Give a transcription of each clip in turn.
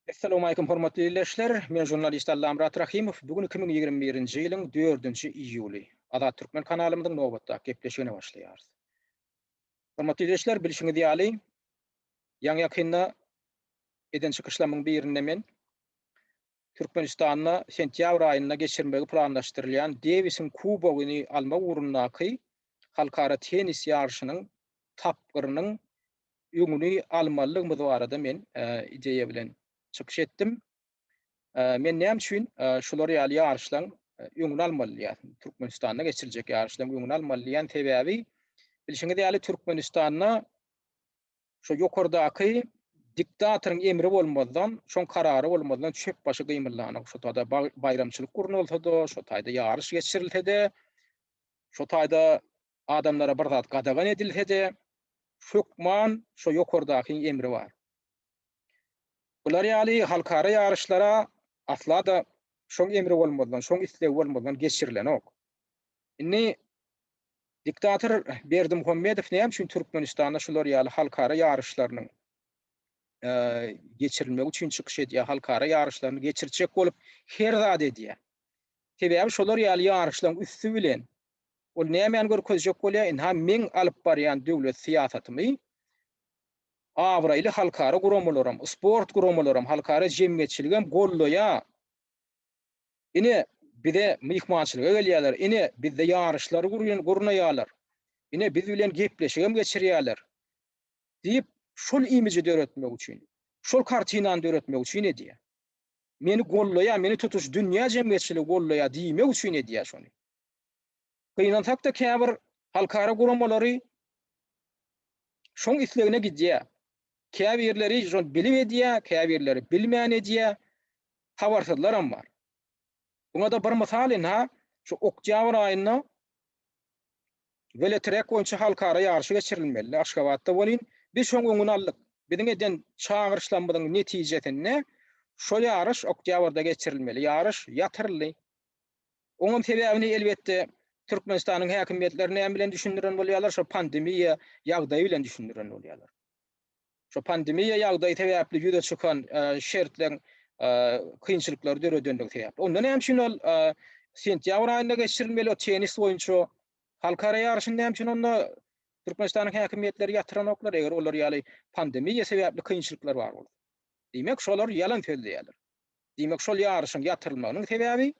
Assalamu alaykum hormatly dinleyijiler. Men jurnalist Allam Murat Rahimov. Bugün 2021-nji ýylyň 4-nji iýuly. Azat Türkmen kanalymyzyň nowbatda gepleşigine başlaýarys. Hormatly dinleyijiler, bilişiňiz ýaly, ýaňy ýakynda eden çykyşlamyň birinde men Türkmenistanyna sentýabr aýyna geçirmegi planlaşdyrylýan Davisin kubogyny alma urunnaky halkara tenis ýarşynyň tapgyrynyň öňüni almalygymyz barada men ideýa bilen çykyş etdim. Men näme üçin şolary ýaly ýarşlaň öňüni almalydýar. Türkmenistanda geçiriljek ýarşlaň öňüni almalydýan sebäbi bilişiňiz ýaly Türkmenistanyna şo ýokardaky diktatoryň emri bolmadan, şoň karary bolmadan çöp başy gymyllanyp, şo taýda bayramçylyk gurnulsa-da, şo taýda ýarş geçirilse-de, şo taýda adamlara bir zat gadagan edilse-de, hökman şo ýokardaky emri bar. Bular ýaly halkara ýarşlara asla da şoň emri bolmadan, şoň isleg bolmadan geçirilen ok. Inni diktator Berdimuhammedow näme üçin Türkmenistanda şolar ýaly halkara ýarşlarynyň geçirilmegi üçin çykyş edýär, halkara ýarşlaryny geçirjek bolup her zat edýär. Sebäbi şolar ýaly ýarşlaryň üstü bilen ol näme görkezjek bolýar? Inha men alyp barýan döwlet siýasatymy awraýly halkara guramalaram, sport guramalaram, halkara jemgyýetçiligem golloýa. Ine bize myhmançylyga gelýärler, ine bizde ýarşlary gurnaýarlar, ine biz bilen gepleşigem geçirýärler diýip şol imiji döretmek üçin, şol kartinany döretmek üçin edýär. Meni golloýa, meni tutuş dünýä jemgyýetçiligi golloýa diýmek üçin edýär şonu. Gynansak da käbir halkara guramalary şoň islegine gidýär. Käbirleri şol bilip edýär, käbirleri bilmän edýär. Habarsyzlaram bar. Buna da bir misalin ha, şu oktyabr aýyna veletrek boýunça halkara ýarşy geçirilmeli. Aşgabatda bolýan. Biz şoň öňüni aldyk. Biziň eden çağırışlamyň netijesinde şol ýarş oktyabrda geçirilmeli. Ýarş ýatyrly. Onuň sebäbini elbetde Türkmenistanyň häkimetleri näme bilen düşündiren bolýarlar? Şo pandemiýa ýagdaýy bilen düşündiren bolýarlar. Şo pandemiýa ýagdaýy sebäpli ýüze çykan şertleň kynçylyklary döredendigi sebäpli. Ondan näme üçin ol sentýabr aýynda geçirilmeli o tenis boýunça halkara ýarşyny näme üçin onda Türkmenistanyň häkimetleri ýatyran oklar, eger olar ýaly pandemiýa sebäpli kynçylyklar bar bolsa. Diýmek şolar ýalan söz diýerler. Diýmek şol ýarşyň ýatyrylmagynyň sebäbi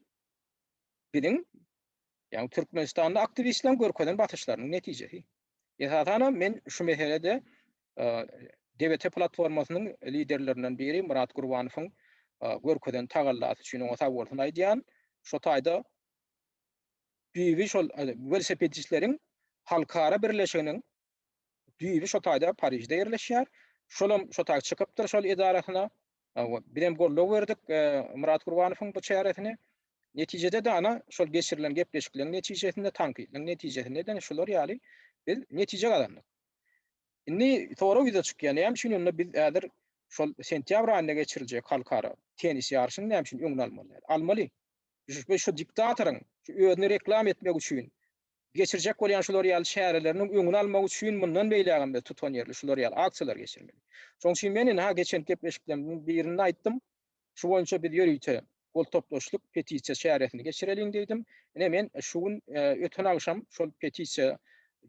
biziň ýani Türkmenistanda aktivistler görkezden batyşlarynyň netijesi. Esasana men şu meselede DBT platformasynyň liderlerinden biri Murat Gurbanowyň görkezden tagallasy üçin oňa sag bolsun aýdýan, şo taýda düýbi şol velosipedçileriň halkara birleşiginiň düýbi şo taýda Parisde ýerleşýär. Şolam şo taýda çykypdyr şol edarasyna. Birem gollog berdik Murat Gurbanowyň bu çäretini. Netijede de ana şol geçirilen gepleşiklerin netijesinde tankitlerin netijesinde de şolar ýaly biz netije galandyk. Inni toğra ýüze çykýan näme üçin onda biz ädir şol sentýabr aýynda geçiriljek halkara tenis ýarşyny näme üçin öňüne almaly? Almaly. Şu diktatoryň şu özüni reklam etmek üçin geçirjek bolýan şolar ýaly şäherleriniň öňüne almak üçin mundan beýlägende tutan ýerli şolar ýaly aksiýalar geçirmeli. Şoň üçin men ha geçen gepleşiklerimden birini aýtdym. Şu boýunça biz ýöriýte gol toplaşlyk petisiýa şäheretini geçirelim dedim. Ene men şugun öten agşam şol petisiýa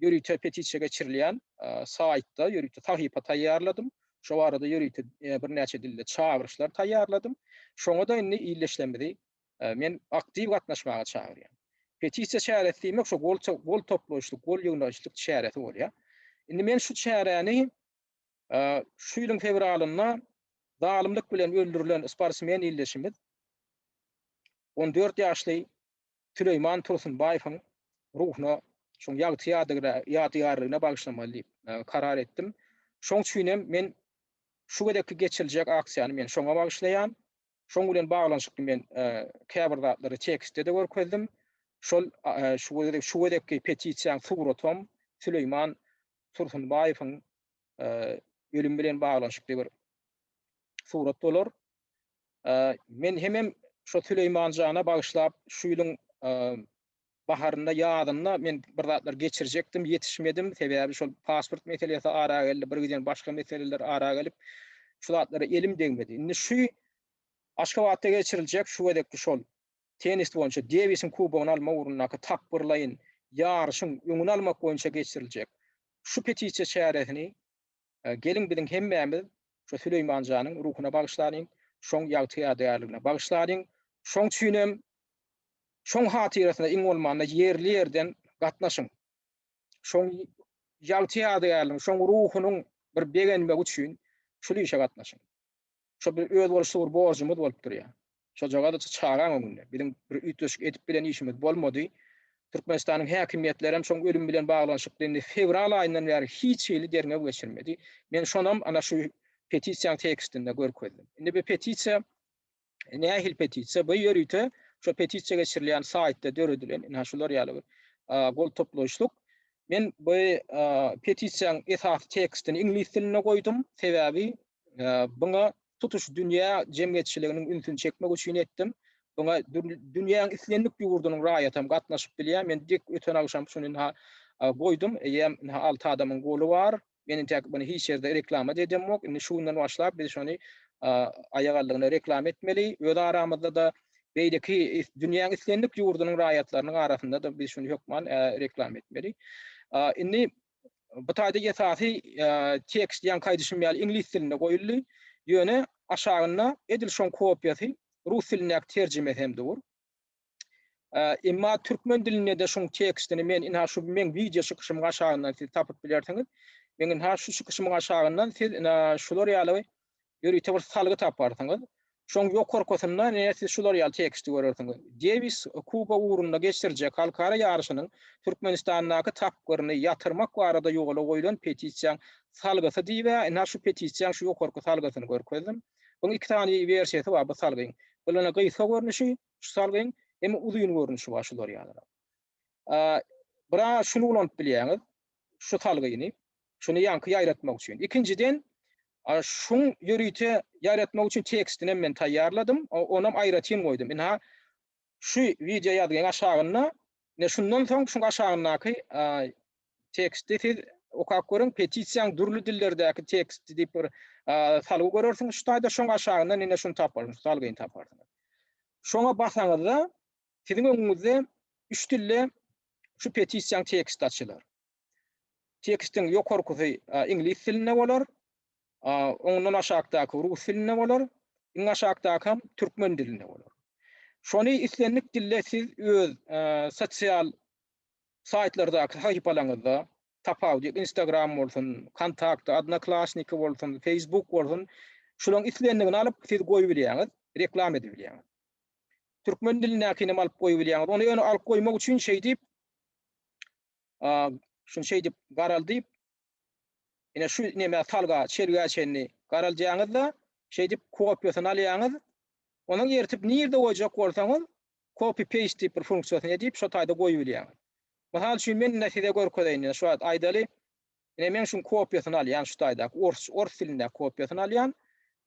ýöriýte petisiýa geçirilýän saýtda ýöriýte sahypa taýýarladym. Şo arada ýöriýte bir näçe dilde çağırışlar taýýarladym. Şoňa da indi iýleşlemedi. Men aktiw gatnaşmaga çağırýan. Petisiýa şähereti diýmek şo gol toplaşlyk, gol ýygnaşlyk şähereti bolýar. Indi men şu şähereni şu ýylyň fevralyna zalymlyk bilen öldürilen sportsmen iýleşimiz 14 ýaşly Süleyman Tursunbaýewiň ruhuna şoň ýadygarlygyna bagyşlamaly diýip karar etdim. Şoň üçin men şu gedekli geçiriljek aksiýany men şoňa bagyşlaýan. Şoň bilen baglanyşykly men käbir zatlary tekstde de görkezdim. Şol şu gedekli petisiýaň suratam Süleyman Tursunbaýewiň ölüm bilen baglanyşykly bir surat bolar. Men hemem şo Süleyman jana bagyşlap şu ýylyň baharynda ýadyna men bir zatlar geçirjekdim, ýetişmedim. Sebäbi şol pasport meselesi ara geldi, bir gizen başga meseleler ara gelip şu zatlary elim degmedi. Indi şu Aşgabatda geçiriljek şu edekli şol tenis boýunça Davis'in kubogyny alma urunna tapbyrlaýyn ýarşyň öňüni almak boýunça geçiriljek. Şu petisiýa şäheretini gelin biziň hemmämiz şu Süleyman Janyň ruhuna bagyşladyň, şoň ýagtyğa däýerligine bagyşladyň. Şoň üçinem şoň hatyrasyna iň bolmanda yerli ýerden gatnaşyň. Şoň ýagtyğa däýerligine, şoň ruhunyň bir begenmek üçin şol işe gatnaşyň. Şo bir öz bolşy bir borjumyz bolup durýar. Şo joga da çağıran öňünde. Biziň bir üýtgeşik edip bilen işimiz bolmady. Türkmenistanyň häkimetleri hem şoň ölüm bilen baglanşyp dende fevral aýyndan bäri hiç ýyly derňe geçirmedi. Men şonam ana şu petisiýa tekstinde görkezdim. Indi bu petisiýa nähil petisiýa bu ýörüte şu petisiýa geçirilýän saýtda döredilen ina şular ýaly gol toplaşyk. Men bu petisiýaň esas tekstini ingliz diline goýdum. Sebäbi buňa tutuş dünýä jemgyýetçiliginiň ünsüni çekmek üçin etdim. Buňa dünýäň islenlik ýurdunyň raýatam gatnaşyp bilýär. Men dik öten agşam şunu goýdum. Ýa 6 adamyň goly bar. Meni tek bunu hiç ýerde reklam edemok. Indi şundan başlap biz şonu aýagallygyna reklam etmeli. Öz aramyzda da beýdeki dünýäň islenlik ýurdunyň raýatlarynyň arasynda da biz şunu hökman reklam etmeli. Indi bu taýda ýetati tekst ýan kaýdyşym ýaly ingliz dilinde goýuldy. Ýöne aşagyna edil şoň kopýasy rus diline terjime hemdir. Emma türkmen diline de şoň tekstini men ina şu men video çykyşymy aşagyndan siz tapyp bilersiňiz. Men ina şu çykyşymy aşagyndan siz şular ýaly ýörüte bir salgy taparsyňyz. Şoň ýokarkosyndan siz şular ýaly teksti görersiňiz. Davis Kuba urunda geçiriljek halkara ýarşynyň Türkmenistandaky tapgyryny ýatyrmak barada ýola goýulan petisiýa salgysy diýip ina şu petisiýa şu ýokarky salgysyny görkezdim. Buň iki tane versiýasy bar bu salgyň. Bulana gysga görnüşi, şu salgyň hem uzun görnüşi bar şular ýaly. Bira şunu ulanyp bilýäňiz, şu salgyny, şunu ýanky ýaýratmak üçin. Ikinciden, şun ýörüte ýaýratmak üçin tekstini men taýýarladym, onam aýratyn goýdum. Ina şu video ýazgyň aşagyna, ne şundan soň şu aşagynaky teksti siz okap görüň, petisiýaň durly dillerdäki teksti diýip bir salgy görersiňiz. Şu taýda şoň aşagyndan ine şunu taparsyňyz, salgyny taparsyňyz. Şoňa basaňyzda siziň öňüňizde üç dille şu petisiýaň tekst açylar. Tekstin ýokarkysy ingliz diline bolar, ondan aşagdaky rus diline bolar, iň aşagdaky hem türkmen diline bolar. Şonu islenlik dille siz öz sosial saýtlardaky sahypalaryňyzda tapawdy, Instagram bolsun, Kontakt, Odnoklassniki bolsun, Facebook bolsun, şolaryň islenligini alyp siz goýup bilýäňiz, reklam edip bilýäňiz. Türkmen dilinäkini alyp goýup bilýäňiz. Onu ýöne alyp goýmak üçin şey diýip şunu şey diýip garal diýip ine şu näme salga çergäçeni garaljaňyzda şey diýip kopýasyny alýaňyz. Onuň ýertip nirde goýjak bolsaňyz copy paste diýip bir funksiýasyny edip şu taýda goýup bilýäňiz. Mahal üçin men näside görkedeýin. Şu aýdaly ine men şunu kopýasyny alýan şu taýda ors dilinde kopýasyny alýan.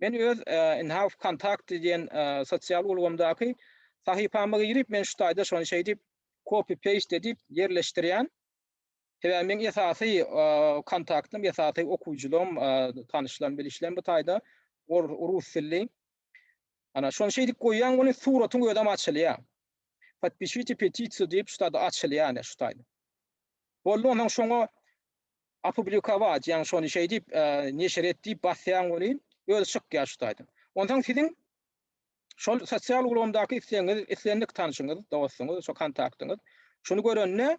Men öz in-house kontakt diýen sosial ulgamdaky sahypama girip men şu taýda şonu şey diýip copy paste edip yerleşdirýän. Sebäbi men esasy kontaktym, esasy okujulum, tanışlan bilişlen bu taýda rus dilli. Ana şonu şey diýip goýýan, ony suratyň ödem açylýar. Подпишите петицию diýip şu taýda açylýar şu taýda. Boldy onuň şoňa опубликовать, ýani şonu şey diýip neşir et diýip basýan boly, öýle çykýar şu taýda. Ondan siziň şol sosial ulgamdaky islenlik tanışyňyz, dostuňyz, şo kontaktyňyz, şunu görenne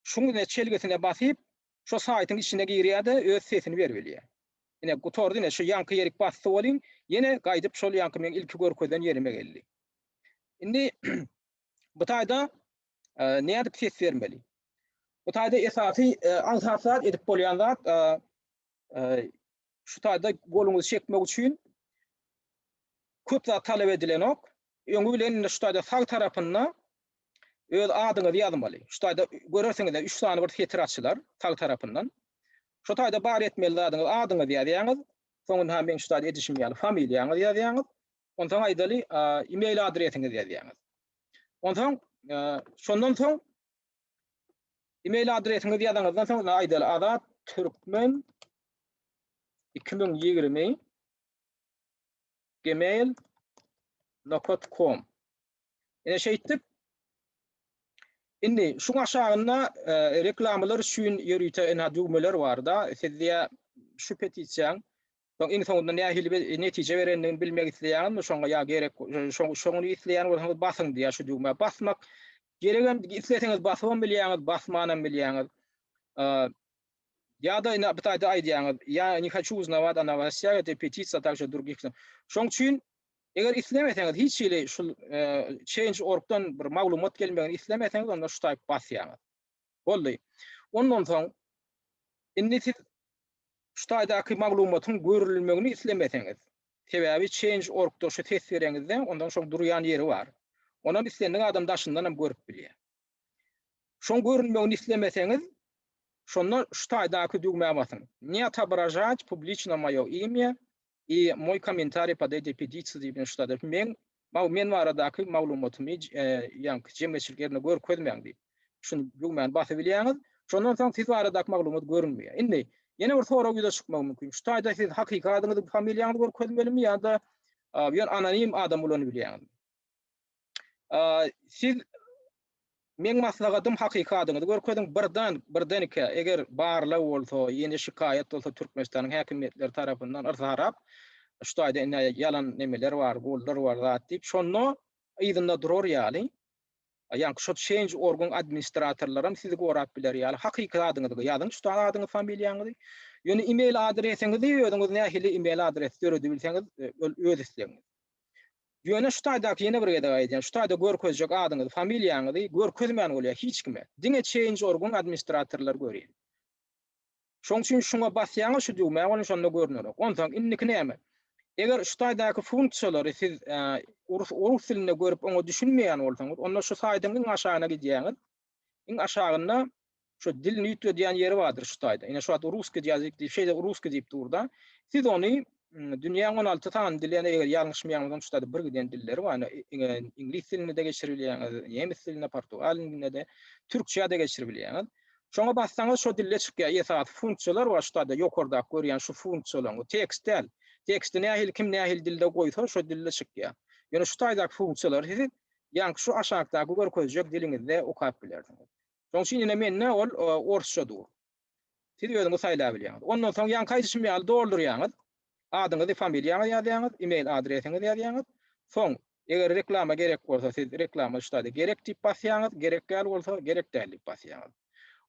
şunu çelgesine basyp şu saýtyň içine girýär-de öz sesini berip bilýär. Ine gutordy ne şu ýanky ýerik basdy bolyň, ýene gaýdyp şol ýanky men ilki görkezden ýerime geldi. Indi bu taýda näde ses bermeli? Bu taýda esasy ansatlar edip bolýan zat şu taýda goluňyzy çekmek üçin köp zat talep edilen ok. Öňü bilen şu taýda sag tarapynda öz adyňyzy ýazmaly. Şu taýda görersiňiz 3 tane bir filtre açylar sag tarapyndan. Şu taýda bar etmeli adyňyzy ýazýaňyz. Soňra men şu taýda edişim ýaly familýaňyzy ýazýaňyz. Ondan aýdaly e-mail adresiňizi ýazýaňyz. Ondan şondan soň e-mail adresiňizi ýazýaňyzdan soň aýdaly Azat Türkmen 2020 gmail .com. Ene şeýtdik. Indi şuň aşagyna reklamlar üçin ýörüýte ene düýmeler bar da. Sizde şu petisiýan soň iň soňunda nähili bir netije berendigini bilmek isleýän, şoňa ýa gerek şoňy isleýän bolsaňyz basyň diýär şu düýme. Basmak geregem isleseňiz basman bilýäňiz, basmanam bilýäňiz. Я да ina bitaýda aýdýaňyz, я не хочу узнавать о новостях, это петиция также других. Şoň üçin eger islemeseňiz hiç şeýle şul change.org'dan bir maglumat gelmegini islemeseňiz onda şu taýp basýaňyz. Boldy. Ondan soň indi siz şu taýdaky maglumatyň görülmegini islemeseňiz, sebäbi change.org'da şu test bereňizde ondan şoň durýan ýeri bar. Ona islendiň adam daşyndan hem görüp bilýär. Şoň görülmegini islemeseňiz şonda şu taýdaky düýmeye basyň. Не отображать публично моё имя и мой комментарий под этой петицией diýip şu taýda. Men aradaky maglumatymy ýa-ni jemgyçiliklerini görkezmeň diýip. Şunu düýmeni basyp bilýäňiz. Şondan soň siz aradaky maglumat görünmeýär. Indi ýene bir soraw ýa-da çykmak mümkin. Şu taýda siz hakykatyňyzy, familiýaňyzy görkezmelimi ýa-da bir anonim adam bolany bilýäňiz. Siz men maslahatym hakykatyňyzy görkezdiň birden-iki eger barly bolsa, ýene şikayet bolsa Türkmenistanyň häkimetleri tarapyndan ırzarap şu taýda ýalan nemeler bar, gollar bar diýip şonu ýygyna durur ýaly. Ýa-ni şu change.org'un administratorlaram sizi görap biler ýaly hakykatyňyzy ýazyň şu adyňy familiýaňyzy. Ýöne email adresiňizi ýöňiz nähili email adresi göredi bilseňiz öz isleňiz. Ýöne şu taýdaky ýene bir gede aýdýan, şu taýda görkezjek adyňyzy, familiýaňyzy görkezmän bolýar hiç kime. Diňe change.org'un administratorlar görýär. Şoň üçin şuňa basýaňyz şu düýme, onu şonda görünür. Ondan inniki näme? Eger şu taýdaky funksiýalary siz urus dilinde görüp onu düşünmeýän bolsaňyz, onda şu saýtyň iň aşagyna gidýäňiz. Iň aşagyna şu dilini ýütledýän ýeri bardyr şu taýda. Ine şu ruski ýazyk diýip şeýle ruski diýip durda. Siz ony dünýäň 16 tan diline eger ýalňyşmaýanlygyň şu taýda bir giden dilleri bar. İnglis diline de geçirilýär, nemis diline, portugal diline de, türkçe de geçirilýär. Şoňa bassaňyz şu dille çykýar. Esas funksiýalar bar şu taýda ýokarda görýän şu funksiýalar, tekstel. Teksti nähili kim nähili dilde goýsa şu dille çykýar. Ýöne şu taýdaky funksiýalar siz ýa-ni şu aşagdaky görkezjek dilingizde okap bilersiňiz. Şoň üçin ine menne ol orsçadyr. Siz ýöňizi saýlap bilýäňiz. Ondan soň ýa-ni kaýsy mail doldurýaňyz, adyňyzy, familiýaňyzy ýazýaňyz, email adresiňizi ýazýaňyz. Soň eger reklama gerek bolsa siz reklama şu taýda gerek diýip basýaňyz, gerek gäl bolsa gerek däl diýip basýaňyz.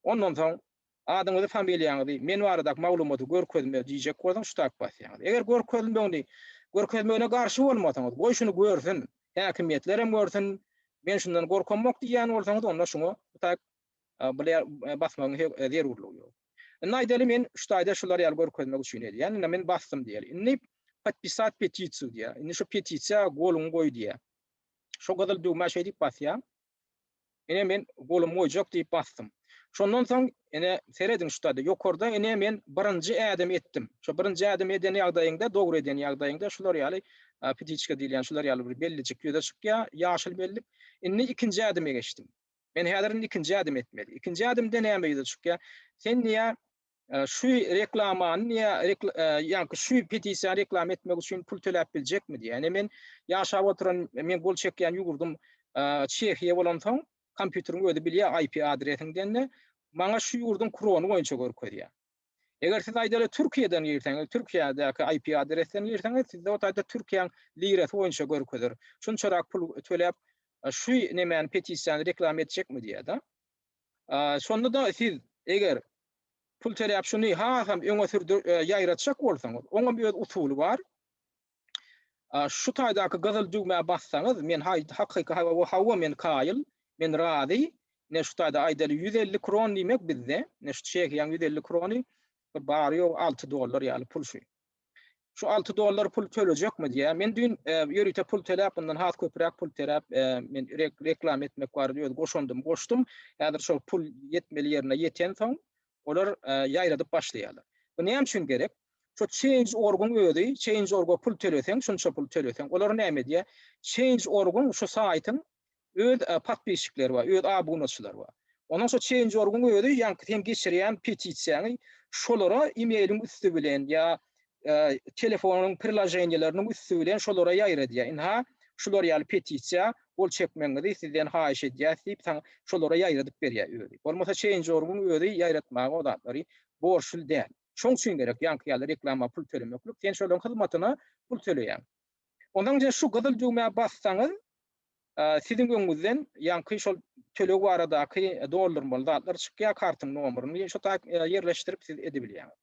Ondan soň adyňyzy, familiýaňyzy, men baradaky maglumaty görkezme diýjek bolsaň şu taýp basýaňyz. Eger görkezmegine garşy bolmasaňyz, goý şunu görsin, häkimetler hem görsin, men şundan gorkanmak diýän bolsaňyz, onda şunu bu taýp basmagyň zerurlygy ýok. Näýdeli men şu taýda şular ýaly görkezmek üçin edi. Ýani men bastym diýeli. Indi подписать петицию diýär. Indi şu petisiýa goluny goý diýär. Şo gadal düýme şeý diýip basýar. Ene men golum goýjak diýip bastym. Şondan soň ene serediň şu taýda ýokarda ene men birinji ädim etdim. Şo birinji ädim eden ýagdaýynda, dogry eden ýagdaýynda şular ýaly petiçka diýilýän şular ýaly bir belliçik ýöne çykýar, ýaşyl bellik. Indi ikinji ädime geçdim. Men häzir ikinji ädim etmeli. İkinji ädimde näme ýüze çykýar? Sen niýe şu reklamany ýa-ni şu petisiýa reklam etmek üçin pul töläp biljekmi diýär. Ene men ýaşap oturan, men gol çekýän ýugurdum Çehiýe bolan soň kompýuteriň öde bilýär IP adresiňden maňa şu ýurdun krony goýunça görkezýär. Eger siz aýdaly Türkiýeden ýerseňiz, Türkiýedäki IP adresinden ýerseňiz, sizde o taýda Türkiýanyň lirasy goýunça görkezer. Şunçarak pul töläp şu nemäni petisiýany reklam etjekmi diýär da. Şonda da siz eger pul töläp şunu hem öňe sürdir ýaýratjak bolsaňyz, oňa bir usuly bar. Şu taýdaky gyzyl düýmeye bassaňyz, men hawa men kaýyl, men razy, ne şu taýda aýdaly 150 kron diýmek bizde, ne şu çekiýän 150 krony bar ýok $6 ýaly pul şu. Şu $6 pul tölecekmi diýär. Men dün ýörüýte pul töläp bundan has köpürek pul töläp men reklam etmek bar diýip goşdum. Häzir şol pul yetmeli ýerine ýeten soň olar ýaýradyp başlaýarlar. Bu näme üçin gerek? Şu change.org'un öýdi, change.org'a pul töleseň, şunça pul töleseň, olar näme diýär? Change.org'un şu saýtyň öz patbişikleri bar, öz abunaçylar bar. Ondan sonra change.org'un öýdi, ýa-ni hem geçirýän petisiýany şolara emailiň üstü bilen ýa telefonyň prilajenýalarynyň üstü bilen şolara ýaýradýar. Inha şular ýaly petisiýa bol çekmeňizi sizden haýyş edýäsip taň şolara ýaýradyp berýär öýdi. Bolmasa Change.org'un öýdi ýaýratmagy odatlary borçly däl. Şoň üçin gerek ýanky ýaly reklama pul tölemeklik. Sen şolaryň hyzmatyna pul töleýän. Ondan şu gyzyl düğmeye bassaňyz sizin öňüňizden ýanky şol tölegi baradaky doldurmaly zatlar çykýar kartyň nomeryny şo ýerleşdirip siz edebilýäňiz.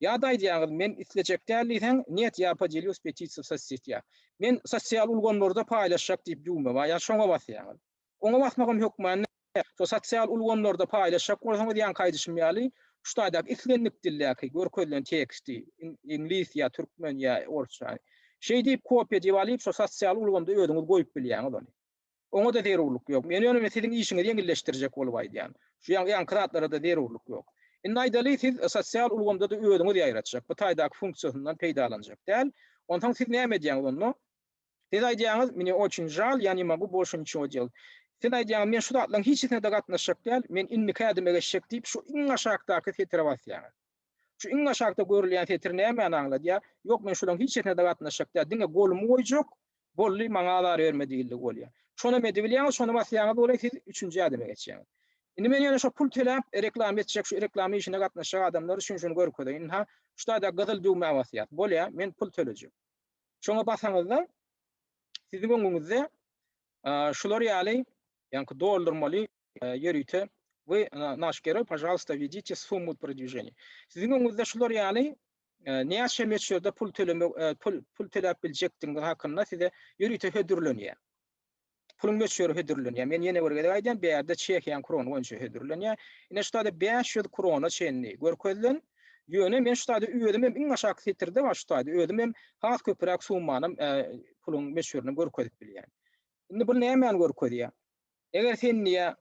Ya da diýäňiz men isleçek däldiň net ýapajyly petisiýa sosiýetýa. Men sosial ulgamlarda paýlaşjak diýip düğme bar, ya şoňa basýaňyz. Oňa basmagam hökmän şo sosial ulgamlarda paýlaşjak bolsaňyz ýan kaýdyşmaýaly şu taýdak islenlik dilläki görkezlen teksti ingliz ýa türkmen ýa orçça. Şey diýip kopya diýip alyp şo sosial ulgamda öýdüňiz goýup bilýäňiz ony. Oňa da derewlik ýok. Men ýöne siziň işiňizi ýeňilleşdirjek bolýar. Şu ýan kratlara da derewlik ýok. Näýdäli siz sosial ulgamda da öýdüňiz ýaýratjak. Bu taýdak funksiýasyndan peýdalanjak däl. Ondan siz näme edýäňiz onu? Siz aýdýaňyz, meni очень жаль, я не могу больше ничего делать. Siz aýdýaňyz, men şu zatlaryň hiçine de gatnaşjak däl, men inni kädime geçjek diýip şu iň aşagdaky setre basýaňyz. Şu iň aşagda görülýän setre näme aňladýar? Ýok, men şolaryň hiçine de gatnaşjak däl. Diňe golum oýjak, bolly maňa alar bermediýildi bolýar. Şonu edebilýäňiz, şonu basýaňyz bolýar, siz üçünji adama geçýäňiz. Indi men ýene şo pul töläp reklam etjek, şu reklamy işine gatnaşan adamlar üçin şunu görkezýän. Ha, şu taýda gyzyl düğme basýar. Bolýar, men pul tölejek. Şoňa basaňyzda sizin öňüňizde şular ýaly ýanky doldurmaly ýerüte we nаш герой, пожалуйста, введите сумму продвижения. Sizin öňüňizde şular ýaly näçe meçhurda pul töläp biljekdiňiz hakynda size ýerüte hödürlenýär. Pulun meçhur hödürlenýär. Men ýene bir gede aýdym, beýerde çekiýän kron boýunça hödürlenýär. Ine şu taýda 500 krona çenli görkezlen. Ýöne men şu taýda öýdüm, iň aşaky setirde var şu taýda öýdüm, has köpürak summany pulun meçhuryny görkezip bilýär. Indi bu näme görkezýär? Eger sen niye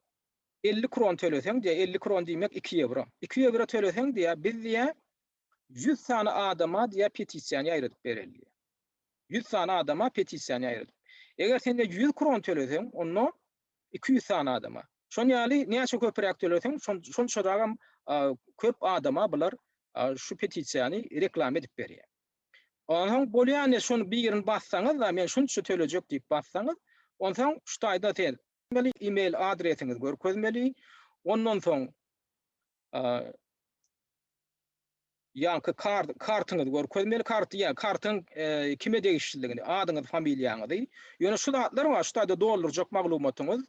50 kron töleseň diye 50 kron diýmek 2 euro. 2 euro töleseň diye biz diye 100 tane adama diye petisiýa ýaýradyp bereldi. 100 tane adama petisiýa ýaýradyp. Eger sen de 100 kron töleseň, onu 200 tane adama. Şon ýaly näçe köpürak töleseň, şonçadagam köp adama bular şu petisiýany reklam edip berýär. Onuň bolýany şonu birini bassaňyz da men şunça tölejek diýip bassaňyz, ondan şu taýda tel e-mail adresiňiz görkezmeli. Ondan soň ýanky kartyňyz görkezmeli. Kartyň kime degişligini, adyňyz, familiýaňyzy. Ýöne şu zatlar var, şu taýda doldurjak maglumatyňyz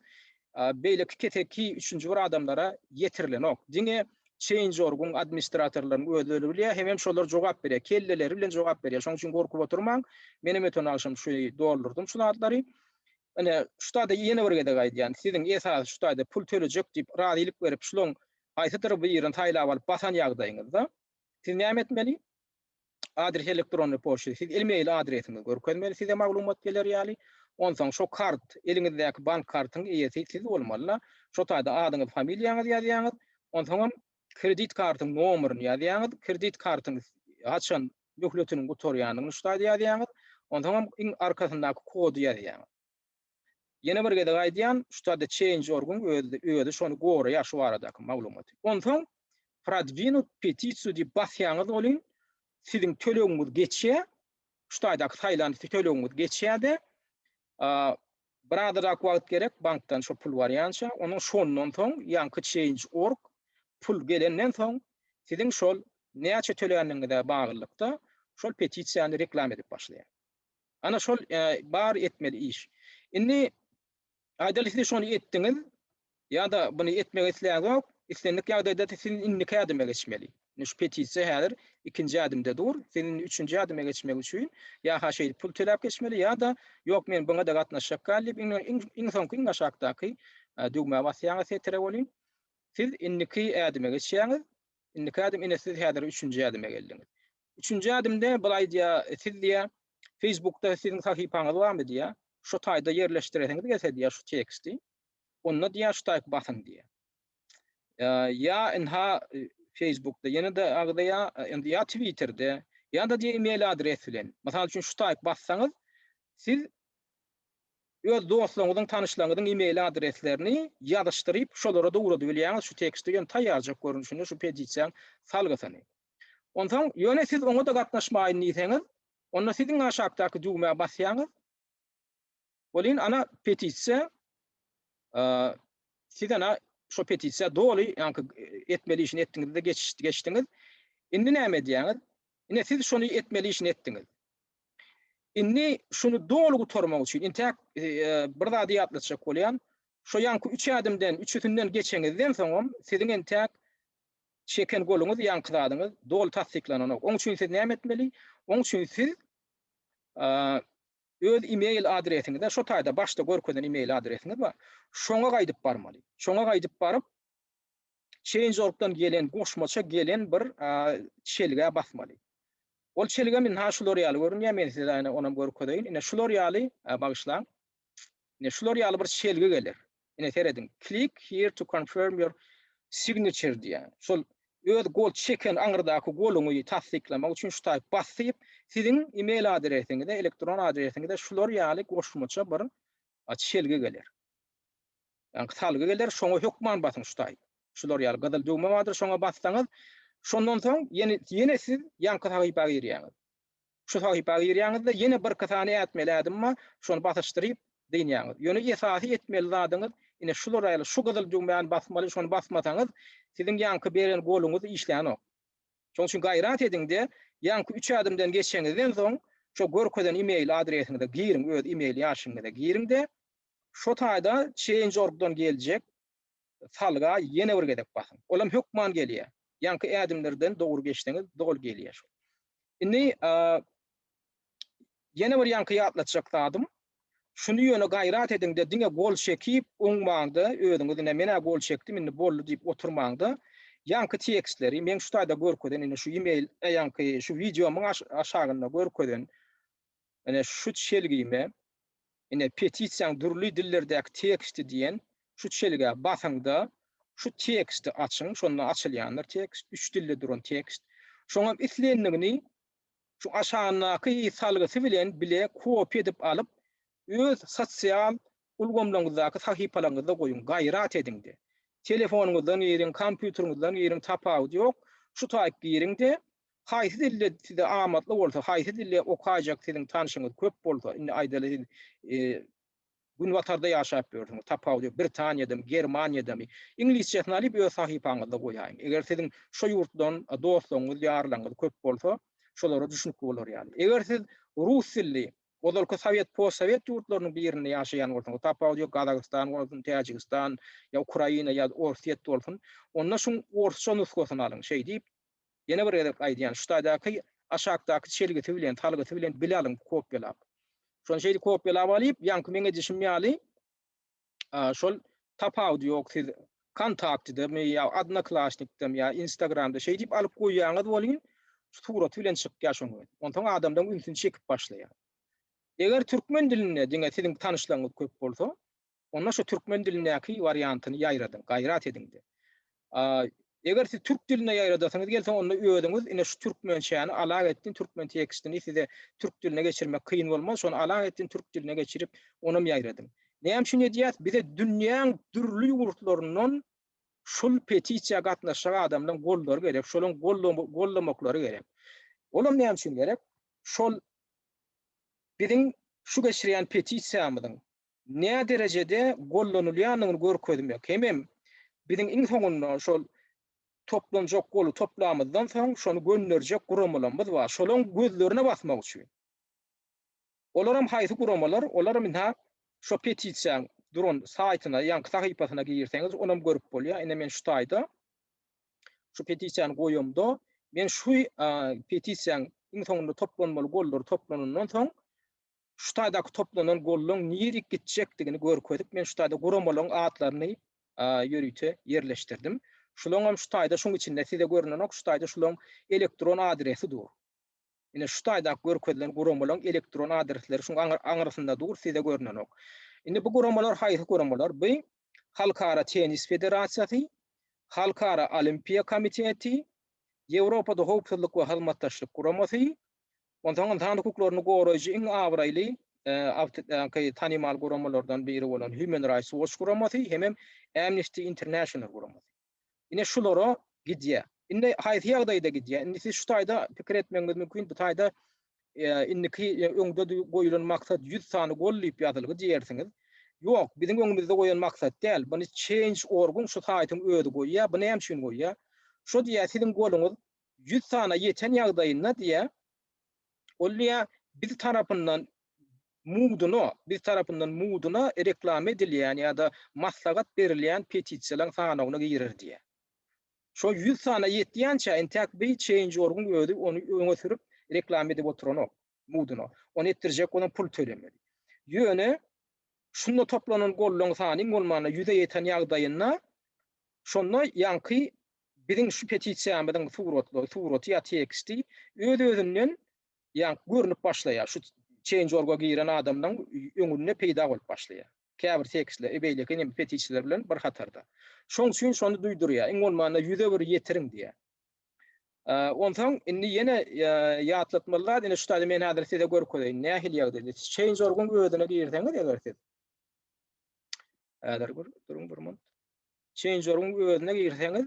beýleki keteki üçünji bir adamlara ýetirilen ok. Diňe Change.org'un administratorlaryň özleri bilýär, hemem şolar jogap berýär, kelleleri bilen jogap berýär. Şoň üçin gorkup oturmaň. Menem ötün alşym şu doldurdum şu zatlary. Ene şu taýda ýene bir gede gaýdýan, siziň esas şu taýda pul tölejek diýip radylyk berip şulan aýtydyr bu ýerini taýlap alyp basan ýagdaýyňyzda siz näme etmeli? Adres elektron poçta, siz e-mail adresiňizi görkezmeli, size maglumat geler ýaly. Ondan şo kart, eliňizdäki bank kartyň eýesi siz bolmaly. Şo taýda adyňyz, familiýaňyz ýazýaňyz. Ondan kredit kartyň nomeryny ýazýaňyz, kredit kartyňyz açan dökletiniň gutorýanyny şu taýda ýazýaňyz. Ondan iň arkasyndaky kody ýazýaňyz. Ýene bir gede gaýdýan, şu taýda Change.org'un öýde şonu gowy ýa şu aradaky maglumaty. Ondan продвинуть petisiýu diýip basýaňyz bolýan, siziň tölegiňiz geçýär. Şu taýdaky taýlany tölegiňiz geçýärde. Birada wagt gerek bankdan şu pul barýança, onuň şondan soň ýanky Change.org pul gelenden soň siziň şol näçe töleýänliňize baglykda şol petisiýany reklam edip başlaýar. Ana şol bar etmeli iş. Indi aýdaly siz şonu etdiňiz, ýa-da buny etmek isleýäňiz, islenlik ýagdaýda siz inni kädime geçmeli. Şu petisiýa häzir ikinji adymda dur, senin üçünji adyma geçmek üçin ýa haşy pul töläp geçmeli ýa-da ýok men buňa da gatnaşjak galyp iň soňky iň aşagdaky düğme basýaňyz setere bolýan. Siz inniki adyma geçýäňiz, inniki adym ine siz häzir üçünji adyma geldiňiz. Üçünji adymda bulay diýä, siz diýä Facebook'ta siziň sahypaňyz barmy diýä, şu taýda ýerleşdiresiňiz gelse diýä şu teksti. Onda diýä şu taýp basyn diýä. Ya inha Facebook'da ýene de agdaya ya Twitter'de ya da diýe e-mail adres bilen. Masalan üçin şu taýp bassaňyz siz öz dostlaryňyzyň, tanyşlaryňyzyň e-mail adreslerini ýazyşdyryp şolara dowrady bilýäňiz şu tekstde ýön taýýarjak görünüşinde şu petisiýa salgasany. Ondan ýöne siz oňa da gatnaşmaýyn diýseňiz, onda siziň aşagdaky düğmeye basýaňyz Bolin ana petisiya sizana şu petisiya dolu yankı etmeli işini ettiňiz de geçtiňiz. Indi näme diýäňiz? Ine siz şonu etmeli işini ettiňiz. Inni şunu dolu tormak üçin intak bir zady ýatlatjak bolýan. Şo yankı 3 adımdan, 3'ünden geçeňizden soňam siziň intak çeken goluňuz yankı zadyňyz dolu tasdiklanany. Oň üçin siz näme etmeli? Oň üçin siz öz e-mail adresiňizde şo taýda başda görkezden e-mail adresiňiz bar. Şoňa gaýdyp barmaly. Şoňa gaýdyp baryp Change.org'dan gelen, goşmaça gelen bir şelge basmaly. Ol şelge men ha şular ýaly görünýär, men size aýna onam görkedeýin. Ine şular ýaly bagyşlaň. Ine şular ýaly bir şelge gelir. Ine seredin. Click here to confirm your signature diýär. Şol öz gol çeken aňyrdaky goluňy tasdiklamak üçin şu taýp basyp siziň e-mail adresiňizde, elektron adresiňizde şular ýaly goşmaça bir şelge gelir. Yani salgy gelir, şoňa hökman basyň şu taýp. Şular ýaly gadal döwme bardyr, şoňa bassaňyz, şondan soň ýene siz ýanky sahypa girýäňiz. Şu sahypa girýäňizde ýene bir kasany etmeli adymma, şonu basyşdyryp diýýäňiz. Ýöne esasy etmeli zadyňyz, ine şular ýaly şu gadal döwmeň basmaly, şonu basmasaňyz, siziň ýanky beren goluňyz işlänok. Şoň üçin gaýrat ediňde, ýanky 3 adymdan geçeňizden soň, şo görkezden e-mail adresiňizde giriň, öz e-mail ýaşyňyzda giriňde, şo taýda Change.org'dan geljek salga ýene bir gedek basyň. Olam hökman gelýär. Ýanky adymlardan dogry geçdiňiz, dogry gelýär. Indi ýene bir ýanky ýatlatjak zadym. Şunu ýöne gaýrat ediňde diňe gol çekip oňmaňda özüňiz mena gol çekdim, indi boldy diýip oturmaňda ýanky tekstleri men şu taýda görkezden, indi şu e-mail ýanky şu videomyň aşagynda görkezden, ene şu şelgime ine petisiýaň durly dillerdäki teksti diýen şu şelge basyňda şu teksti açyň, şonu açylýanlar tekst, 3 dilde duran tekst. Şoňa islendigini şu aşagynaky salgysy bilen bile kopy edip alyp öz sosial ulgamlaryňyzdaky sahypalaryňyzda goýun, gaýrat ediňdi. Telefonuňyzdan ýerin, kompýuteriňizden ýerin tapawdy ýok. Şu taýp ýerinde haýsy dilde size amatly bolsa, haýsy dilde okajak siziň tanışyňyz köp bolsa, indi aýdaly gün watarda ýaşap ýördiňiz. Tapawdy Britaniýadamy, Germaniýadamy, ingilisçesini alyp öz sahypaňyzda goýaýyn. Eger siziň şo ýurtdan dostlaryňyz, ýarlaryňyz köp bolsa, şolara düşnük bolar ýaly. Eger siz rus dilli, Odalky Sowet, post-Sowet ýurtlarynyň birinde ýaşaýan bolsaňyz, tapawdy Kazakstan, Tajikistan, ýa Ukraina, ýa Orsiýet bolsun, onda şu orça nusgasyny alyň. Şeý diýip, ýene bir edip aýdýan, şu taýdaky aşagdaky şelgeti bilen, talgysy bilen bilalyň kopýalap. Şonu şeýdi kopýalap alyp, ýanky meňe düşünýäli, şol tapawdy ýok, siz kontaktydamy, ýa Odnoklassnikdamy, ýa Instagramda şeý diýip alyp goýýaňyz bolýan, şu surat bilen çykýar şoňa. Ondan adamdan ünsün çekip başlaýar. Eger türkmen diline diňe siziň tanışlaryňyz köp bolsa, onda şu türkmen dilinäki wariantyny ýaýradyň, gaýrat ediňdi. Eger siz türk diline ýaýradasyňyz gelse, onda özüňiz ine şu türkmençäni alag etdiň, türkmen tekstini size türk diline geçirmek kıyın bolmaz, şonu alag etdiň türk diline geçirip onam ýaýradyň. Näme şunu diýär? Bize dünýäň türlü ýurtlaryndan şol petisiýa gatnaşan adamdan gollary gerek, şolaň gollamaklary gerek. Olam näme şunu gerek? Şol biziň şu geçirýän petisiýamyzyň näme derejede gollanylýanyny görkezmek. Hemem biziň iň soňunda şol toplanjak golu toplamyzdan soň şonu gönderjek guramalarymyz bar. Şolaň gözlerine basmak üçin. Olaram haýsy guramalar? Olaram minha şu petisiýaň duran saýtyna, ýa-ni sahypasyna girseňiz, onam görüp bolýar. Ine men şu taýda şu petisiýany goýamda, men şu petisiýaň iň soňunda toplanmaly gollary toplanandan soň şu taýdaky toplanan gollaryň nirek gitjekdigini görkezip, men şu taýda guramalaryň atlaryny ýörüte ýerleşdirdim. Şulaňam şu taýda şoň içinde size görünen ok şu taýda şulaň elektron adresi dur. Ine şu taýda görkezilen guramalaryň elektron adresleri şoň aňyrysynda dur, size görünen ok. Indi bu guramalar haýsy guramalar? Bu Halkara Tenis Federasiýasy, Halkara Olimpiýa Komiteti, Ýewropada howpsuzlyk we halmatdaşlyk guramasy, ondan tanık hukuklaryny goraýjy iň awraýly tanymal guramalardan biri bolan Human Rights Watch guramasy, hemem Amnesty International guramasy. Ine şulara gidýär. Indi haýsy ýagdaýda gidýär. Indi siz şu taýda pikir etmeňiz mümkin, bu taýda inniki öňde goýulan maksat 100 sany gollayıp ýazylgy diýersiňiz. Ýok, biziň öňümizde goýan maksat däl. Buny change.org-uň şu saýtyň özi goýýar. Bu näme üçin goýýar? Şo diýär siziň goluňyz 100 sana ýeten ýagdaýynda diýär. Ol diýär biz tarapyndan muduna reklam edilýän ýa-da maslahat berilýän petisiýalaryň sanagyna girer diýär. Şo 100 sana ýetýänçä entäk bir change.org-uň özi onu öňe sürüp reklam edip oturanok muduna. Onu etdirjek, ona pul tölemeli. Ýöne şunda toplanan gollaryň sany bolmana 100'e ýeten ýagdaýynda şonda ýanky biziň şu petisiýamyzyň suraty ýa teksti öz-özünden görünüp başlaýar. Şu change.org-a giren adamdan öňünde peýda bolup başlaýar. Käbir tekstler, ebeýleki näme petisiýalar bilen bir hatarda. Şoň üçin şonu duýdurýar. Iň bolmanda 100'e bir ýetiriň diýär. Ondan inni ýene ýatlatmalar, ine şu taýda men häzir size görkedeýin. Nähil ýagdaýda change.org-uň özüne girseňiz eger siz. Häzir duruň bir moment. Change.org-uň özüne girseňiz,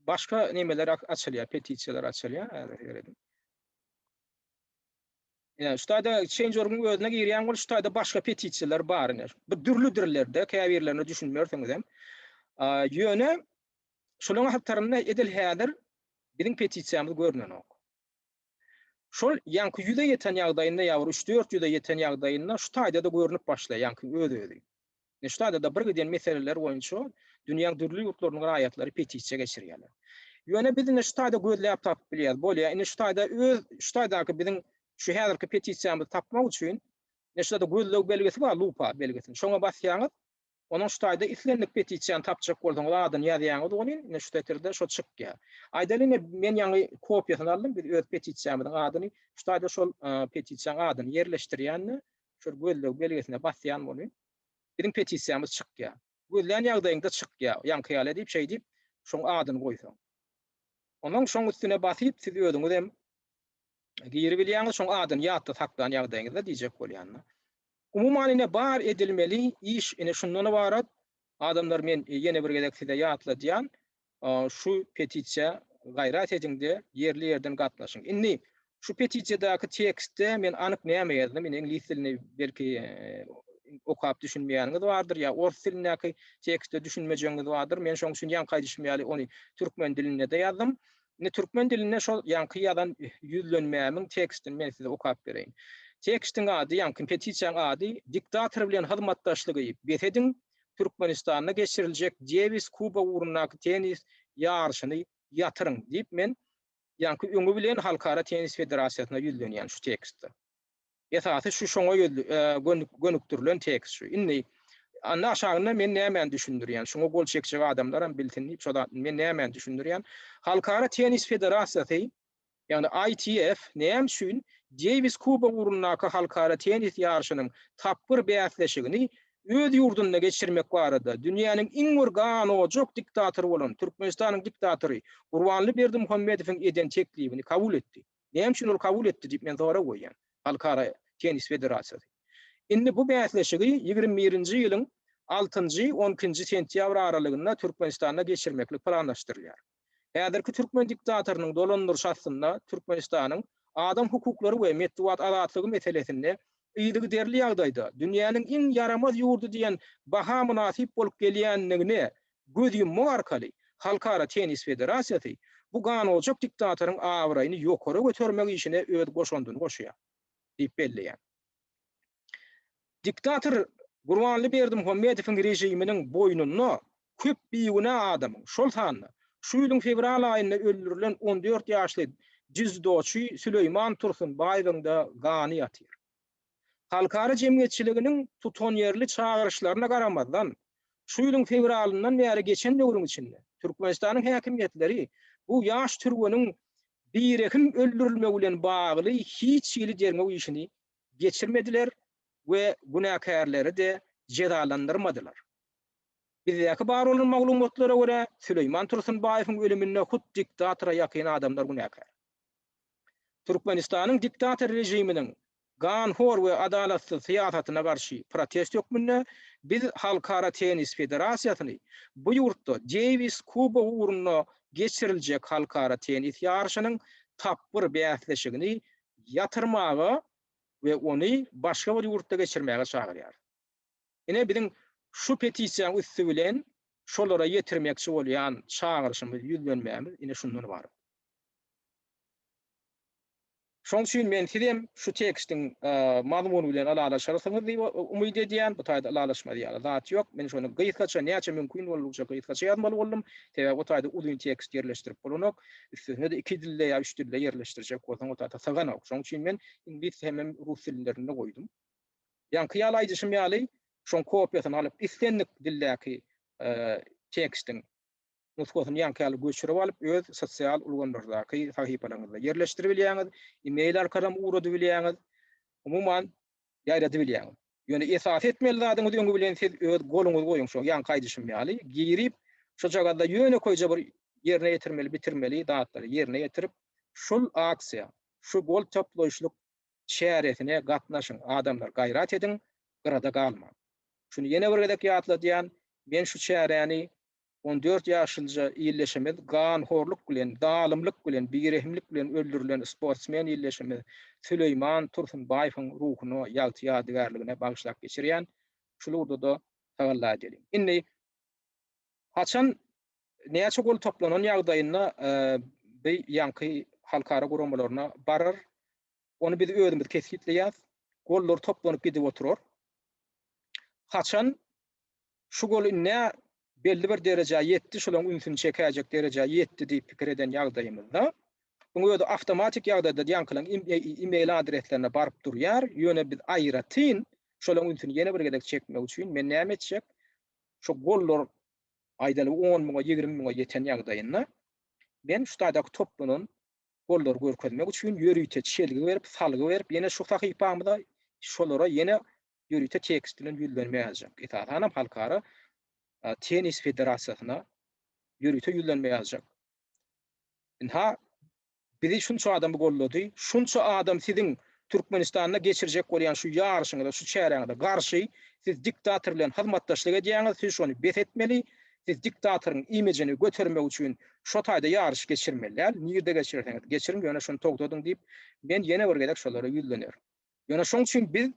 başga nemeler açylýar, petisiýalar açylýar. Häzir göredim. Ya şu taýda change.org-uň özüne girýän bol şu taýda başga petisiýalar bar. Bu dürlüdirlerde, käbirlerini düşünmeýärsiňiz hem. Ýöne şolaň hatlarynda edil häzir biziň petisiýamyz görnenok. Şol ýanky 100'e ýeten ýagdaýynda ýa-da 3-400'e ýeten ýagdaýynda şu taýda da görünüp başlaýar ýanky öz-özi. Şu taýda da bir giden meseleler boýunça dünýäň dürli ýurtlarynyň raýatlary petisiýa geçirýärler. Ýöne biziň şu taýda gözläp tapyp bilýär. Bolýar, ine şu taýda şu taýdaky biziň şu häzirki petisiýamyzy tapmak üçin şu taýda gözleg belgesi bar, lupa belgesi. Şoňa basýaňyz, onun şu taýda islendik petisiýany tapjak bolsaňyz adyny ýazýaňyz, ony şu täterde şo çykýar. Aýdalyne men ýangy kopýasyny aldym, bir öz petisiýamyň adyny, şu taýda şol petisiýanyň adyny ýerleşdirýänni, şu gözleg belgesine basýan bolup, biziň petisiýamyz çykýar. Gözlän ýagdaýynda çykýar, ýanky ýaly diýip şey diýip, şoň adyny goýsaň. Onuň şoň üstüne basyp siz özüňiz hem girip bilýäňiz, şoň adyny ýatda saklan ýagdaýyňyzda diýjek bolýanlar. Umuman ine bar edilmeli iş ine şundan ibaret. Adamlar men ýene bir gezek size ýatladýan şu petisiýa gaýrat ediňde ýerli ýerden gatnaşyň. Inni şu petisiýadaky tekstde men anyk näme ýazdım? Men ingliz dilini belki okap düşünmeýäniňiz bardyr ýa ors dilindäki tekstde düşünmejeňiz bardyr. Men şoň üçin ýanky düşmeýäli ony türkmen diline de ýazdım. Ne türkmen diline şol ýanky ýazan ýüzlenmämiň tekstini men size okap bereýin. Tekstin ady ýanky petisiýanyň ady diktator bilen hyzmatdaşlygy betediň Türkmenistana geçiriljek Davis Kuba uğrundaky tenis ýarşyny ýatyryň diýip men ýanky öňü bilen Halkara Tenis Federasiýasyna ýüzlenýän şu tekstde. Esasy şu şoňa gönükdirilen tekst şu. Inni anna aşagyna men näme düşündirýän? Şoňa gol çekjek adamlar hem biltinip şoda men näme düşündirýän? Halkara Tenis Federasiýasy ýani ITF näme üçin Davis Kuba uğrundaky halkara tenis ýarşynyň tapyr bäsleşigini öz ýurduna geçirmek barada dünýäniň iň organojok diktatory bolan Türkmenistanyň diktatory Gurbanly Berdimuhammedowyň eden teklifini kabul etdi. Näme üçin ol kabul etdi diýip men zora goýýan. Halkara Tenis Federasiýasy. Indi bu bäsleşigi 21-nji ýylyň 6-njy 12-nji sentýabr aralygynda Türkmenistana geçirmeklik planlaşdyrylýar. Häzirki türkmen diktatorynyň dolandyrşasynda Türkmenistanyň adam hukuklary we medeniýet azatlygy meselesinde ýylygy derli ýagdaýda dünýäniň iň yaramaz ýurdu diýen baha munasip bolup gelýänligine göz yummak arkaly Halkara Tenis Federasiýasy bu ganojok diktatoryň awraýyny ýokary götürmek işine öz goşandyny goşýar diýip belleýär. Diktator Gurbanly Berdimuhammedowyň rejiminiň boýnuny köp biýigine adamyň şol sanly şu ýylyň fevral aýynda öldürilen 14 ýaşly Cizdoçy Süleyman Tursunbaýewiň da gany ýatyr. Halkara jemgyýetçiliginiň tutan ýerli çağırışlaryna garamazdan şu ýylyň fevralyndan bäri geçen döwrüň içinde Türkmenistanyň häkimiýetleri bu ýaş türgeniň birekim öldürilmegi bilen bagly hiç ýyly dermek işini geçirmediler we günäkärleri de cezalandyrmadylar. Bizdäki bar bolan maglumatlara görä Süleyman Tursunbaýewiň ölümine hut diktatora ýakyn adamlar günäkär. Türkmenistanyň diktator rejiminiň ganhor we adalatsız siýasatyna garşy protest ýokmunda biz Halkara Tenis Federasiýasyny bu ýurtda Davis Kuba uğruna geçiriljek halkara tenis ýarşynyň tapyr bäsleşigini yatırmagy we ony başga bir ýurtda geçirmäge çagyrýar. Ine biziň şu petisiýanyň üstü bilen şolara ýetirmekçi bolýan çagyrşymyz ýüzlenmämiz ine şundan bar. Şoň üçin men sizem şu tekstiň mazmuny bilen alalaşarsyňyz diýip umyt edýän. Bu taýda alalaşma diýär. Zat ýok. Men şonu gyýtgaça näçe mümkin bolýarça gyýtgaça ýazmaly boldum. Tebe bu taýda uzun tekst ýerleşdirip bolanok. Üstüne de 2 dilde ýa 3 dilde ýerleşdirjek bolsaň o taýda saganok. Şoň üçin men ingilis hem rus dillerinde goýdum. Ýa-ni ýalyjyşym ýaly şoň kopiýasyny alyp istendik dildäki tekstiň nusgasyny ýankaly göçürip alyp öz sosial ulgamlardaky sahypalaryňyzda ýerleşdirip bilýäňiz, e-mail arkadan urady bilýäňiz, umumyň ýaýrady bilýäňiz. Ýöne esas etmeli zadyňyz öňe bilen siz öz goluňyzy goýuň şo ýankaýdyşym ýaly girip şo jagada ýöne koýja bir ýerine ýetirmeli, bitirmeli datlary ýerine ýetirip şol aksiýa, şu gol toploýuşluk şäheretine gatnaşyň, adamlar gaýrat edin, gyrada galma. Şunu ýene bir gedek ýatladýan, men şu şähereni 14 ýaşylja ýylleşimiz gan horluk bilen, dalymlyk bilen, birehimlik bilen öldürilen sportsmen ýylleşimiz Süleyman Tursunbaýewiň ruhuny ýalty ýadygarlygyna bagyşlap geçirýän şulurda da tagalla edelim. Inni haçan näçe gol toplanan ýagdaýynda bir ýanky halkara guramalaryna barar. Onu biz özümiz kesgitleýär. Gollar toplanyp gidip oturar. Haçan şu gol ne belli bir derece yetti, şolaň ünsüni çekäjek derece yetti diýip pikir eden ýagdaýymyzda buňa öýde awtomatik ýagdaýda ýankylan e-mail adreslerine baryp durýar. Ýöne biz aýratyn şolaň ünsüni ýene bir gedek çekmek üçin men näme etjek? Şo gollar aýdaly 10 000 20 000 ýeten ýagdaýynda men şu taýdaky toplanan gollar görkezmek üçin ýörüýte çelgi berip, salgy berip, ýene şu sahypamyzda şolara ýene ýörüýte tekst bilen ýüzlenme ýazjak. Esasanam halkara tenis federasiýasyna ýörüýte ýüzlenme ýazjak. Inha bizi şunça adam gollady, şunça adam siziň Türkmenistanda geçirjek bolýan şu ýarşyňyzda, şu çäreňizde garşy siz diktator bilen hyzmatdaşlyk edýäňiz, siz şonu bet etmeli. Siz diktatoryň imijini götermek üçin şo taýda ýarşy geçirmeliler. Nirde geçirseňiz geçirin, ýöne şonu togdadyň diýip men ýene bir gedek şolara ýüzlener. Ýöne şoň üçin biz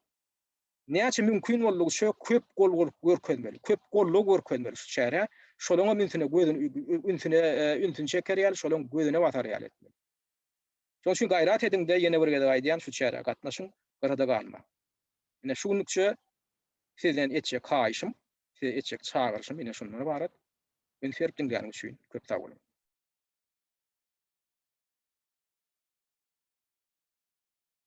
näçe mümkin bolýarça köp gol görkezmeli, köp gollu görkezmeli şu çäre. Şolaňa ünsüne ünsüni çekerýär, şolaň gözüne batarýar etmeli. Şoň üçin gaýrat ediň-de ýene bir gedek aýdýan şu çäre gatnaşyň, gyrada galma. Ine şu günlükçe sizden etjek haýyşym, siz etjek çagyrşym ine şundan ibaret. Men ferpdiň üçin köp sag bolun.